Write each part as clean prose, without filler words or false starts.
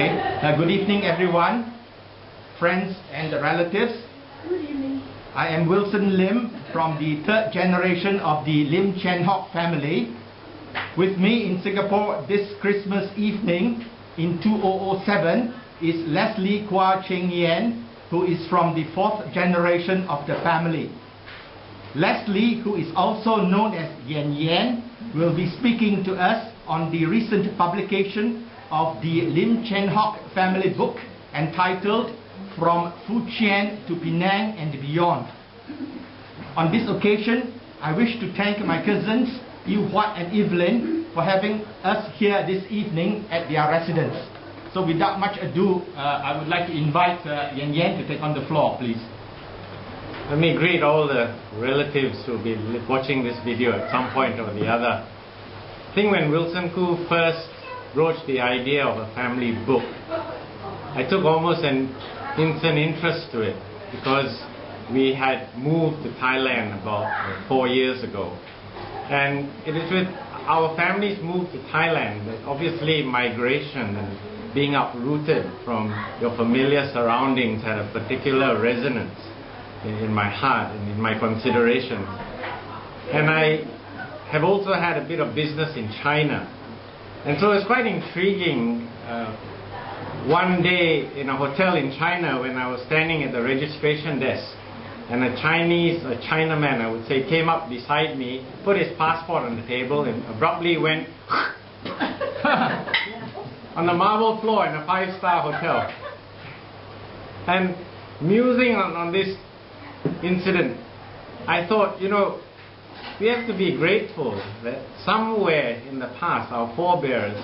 Okay. Good evening, everyone, friends and relatives. Good evening. I am Wilson Lim from the third generation of the Lim Chen Hock family. With me in Singapore this Christmas evening in 2007 is Leslie Quahe, who is from the fourth generation of the family. Leslie, who is also known as Yan Yan, will be speaking to us on the recent publication of the Lim Chen Hock family book entitled From Fujian to Penang and Beyond. On this occasion, I wish to thank my cousins Yu Huat and Evelyn for having us here this evening at their residence. So without much ado, I would like to invite Yan Yan to take on the floor, please. Let me greet all the relatives who will be watching this video at some point or the other. I think when Wilson Koo first broached the idea of a family book, I took almost an instant interest to it because we had moved to Thailand about 4 years ago. And it is with our families moved to Thailand that obviously migration and being uprooted from your familiar surroundings had a particular resonance in my heart and in my considerations. And I have also had a bit of business in China. And so it's quite intriguing. One day in a hotel in China when I was standing at the registration desk and a Chinaman, I would say, came up beside me, put his passport on the table and abruptly went on the marble floor in a 5-star hotel. And musing on this incident, I thought, we have to be grateful that somewhere in the past our forebears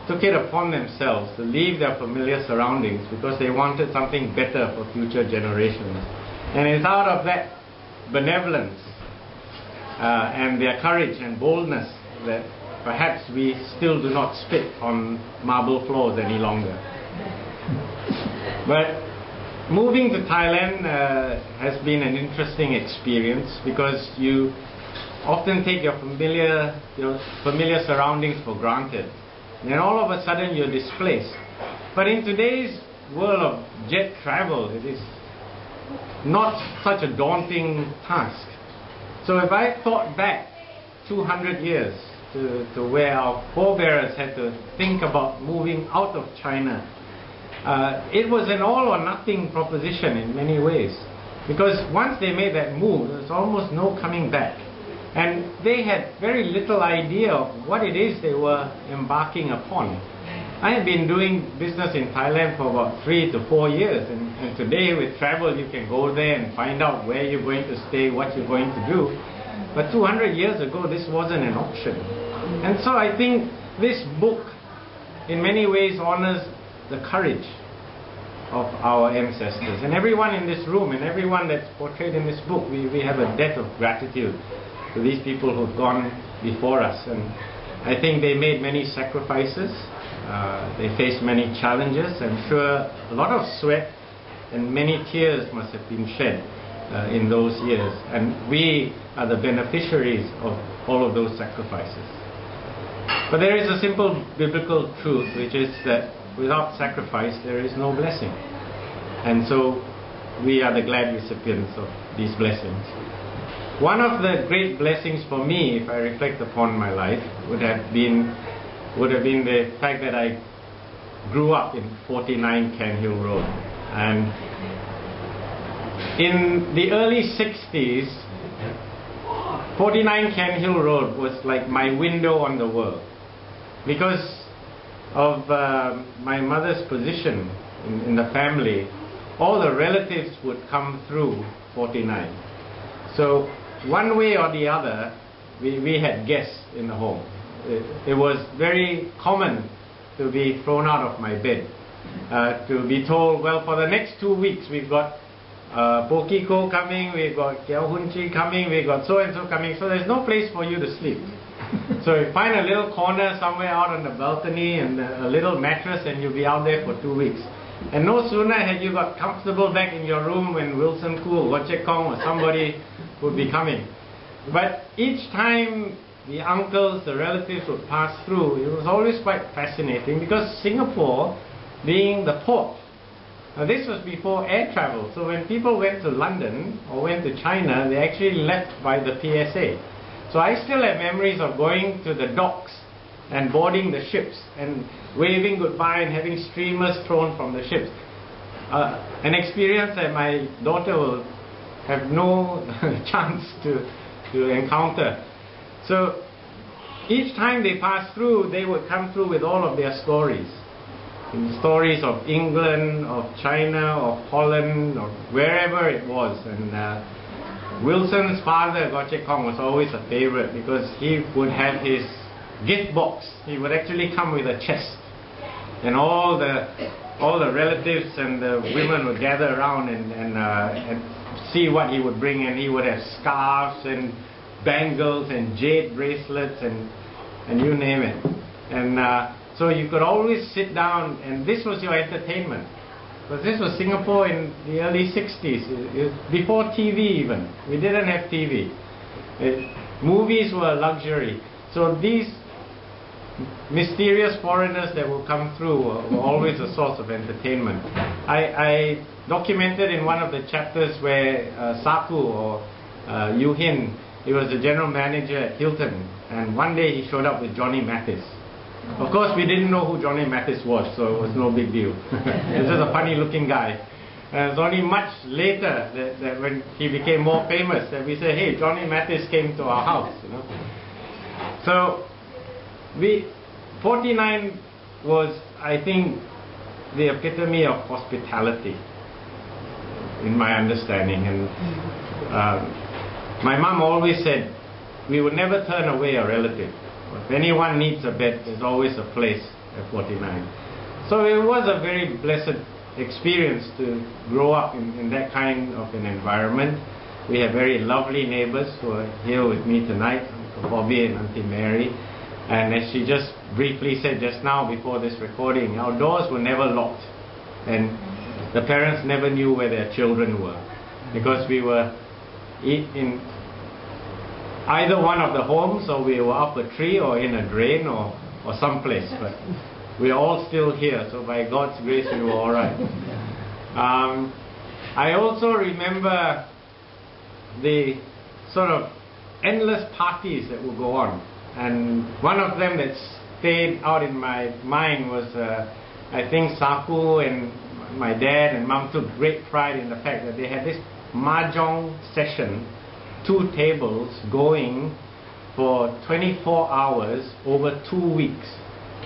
took it upon themselves to leave their familiar surroundings because they wanted something better for future generations. And it's out of that benevolence and their courage and boldness that perhaps we still do not spit on marble floors any longer. But moving to Thailand has been an interesting experience because you often take your familiar surroundings for granted. And then all of a sudden you're displaced. But in today's world of jet travel, it is not such a daunting task. So if I thought back 200 years to where our forebears had to think about moving out of China, it was an all or nothing proposition in many ways. Because once they made that move, there was almost no coming back. And they had very little idea of what it is they were embarking upon. I have been doing business in Thailand for about 3 to 4 years, and today with travel you can go there and find out where you're going to stay, what you're going to do. But 200 years ago this wasn't an option. And so I think this book in many ways honors the courage of our ancestors. And everyone in this room and everyone that's portrayed in this book, we have a debt of gratitude to these people who've gone before us. And I think they made many sacrifices, they faced many challenges. I'm sure a lot of sweat and many tears must have been shed in those years, and we are the beneficiaries of all of those sacrifices. But there is a simple biblical truth, which is that without sacrifice there is no blessing. And so we are the glad recipients of these blessings. One of the great blessings for me, if I reflect upon my life, would have been the fact that I grew up in 49 Cairnhill Rd. And in the early 60s, 49 Cairnhill Rd was like my window on the world. Because of my mother's position in the family, all the relatives would come through 49. So one way or the other, we had guests in the home. It was very common to be thrown out of my bed, to be told, well, for the next 2 weeks we've got Pokiko coming, we've got Kiao Hunchi coming, we've got so-and-so coming, so there's no place for you to sleep. So you find a little corner somewhere out on the balcony and a little mattress and you'll be out there for 2 weeks. And no sooner had you got comfortable back in your room when Wilson Koo or Wachek Kong or somebody would be coming. But each time the uncles, the relatives would pass through, it was always quite fascinating because Singapore being the port. Now this was before air travel, so when people went to London or went to China, they actually left by the PSA. So I still have memories of going to the docks and boarding the ships and waving goodbye and having streamers thrown from the ships. An experience that my daughter will have no chance to encounter. So each time they passed through, they would come through with all of their stories. Stories of England, of China, of Holland, or wherever it was. And Wilson's father, Goche Kong, was always a favorite because he would have his gift box. He would actually come with a chest, and all the relatives and the women would gather around and see what he would bring. And he would have scarves and bangles and jade bracelets and you name it. And so you could always sit down, and this was your entertainment. Because this was Singapore in the early 60s, before TV even. We didn't have TV. Movies were a luxury. So these mysterious foreigners that will come through were always a source of entertainment. I documented in one of the chapters where Saku or Yu Hin, he was the general manager at Hilton, and one day he showed up with Johnny Mathis. Of course, we didn't know who Johnny Mathis was, so it was no big deal. He was just a funny-looking guy. And it was only much later that when he became more famous that we said, hey, Johnny Mathis came to our house, you know. So, 49 was, I think, the epitome of hospitality, in my understanding. And my mom always said, we would never turn away a relative. If anyone needs a bed, there's always a place at 49. So it was a very blessed experience to grow up in that kind of an environment. We have very lovely neighbors who are here with me tonight, Uncle Bobby and Auntie Mary. And as she just briefly said just now before this recording, our doors were never locked. And the parents never knew where their children were, because we were in either one of the homes, or we were up a tree or in a drain or someplace, but we are all still here, so by God's grace we were all right. I also remember the sort of endless parties that would go on, and one of them that stayed out in my mind was I think Saku and my dad and mom took great pride in the fact that they had this mahjong session, 2 tables going for 24 hours over 2 weeks,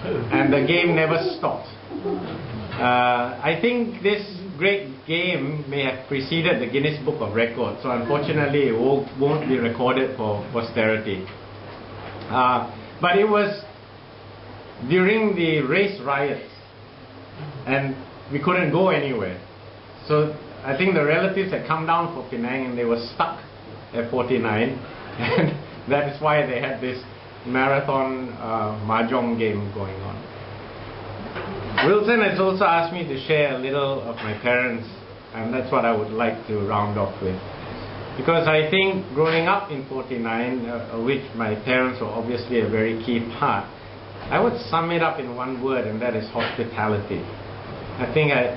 and the game never stopped. I think this great game may have preceded the Guinness Book of Records, so unfortunately it won't be recorded for posterity. But it was during the race riots, and we couldn't go anywhere. So I think the relatives had come down for Penang and they were stuck at 49, and that is why they had this marathon mahjong game going on. Wilson has also asked me to share a little of my parents, and that's what I would like to round off with. Because I think growing up in 49, which my parents were obviously a very key part, I would sum it up in one word, and that is hospitality. I think I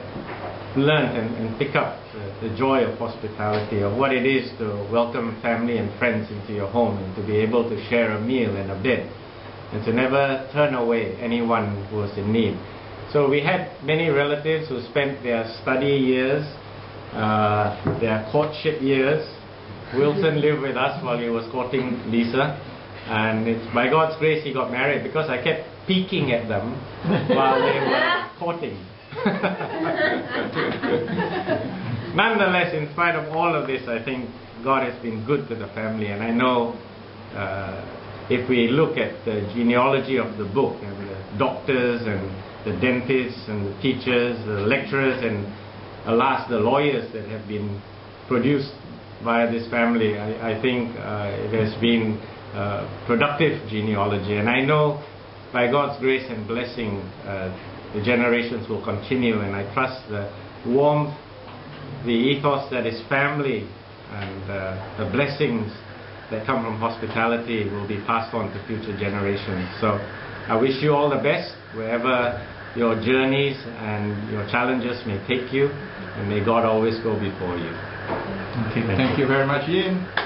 learned and pick up the joy of hospitality, of what it is to welcome family and friends into your home, and to be able to share a meal and a bed, and to never turn away anyone who was in need. So we had many relatives who spent their study years, their courtship years. Wilson lived with us while he was courting Lisa, and it's by God's grace he got married, because I kept peeking at them while they were courting. Nonetheless, in spite of all of this, I think God has been good to the family, and I know if we look at the genealogy of the book, and the doctors and the dentists and the teachers, the lecturers, and alas, the lawyers that have been produced by this family, I think it has been productive genealogy, and I know by God's grace and blessing the generations will continue, and I trust the warmth, the ethos that is family, and the blessings that come from hospitality will be passed on to future generations. So I wish you all the best wherever your journeys and your challenges may take you, and may God always go before you. Okay, thank you very much, Ian.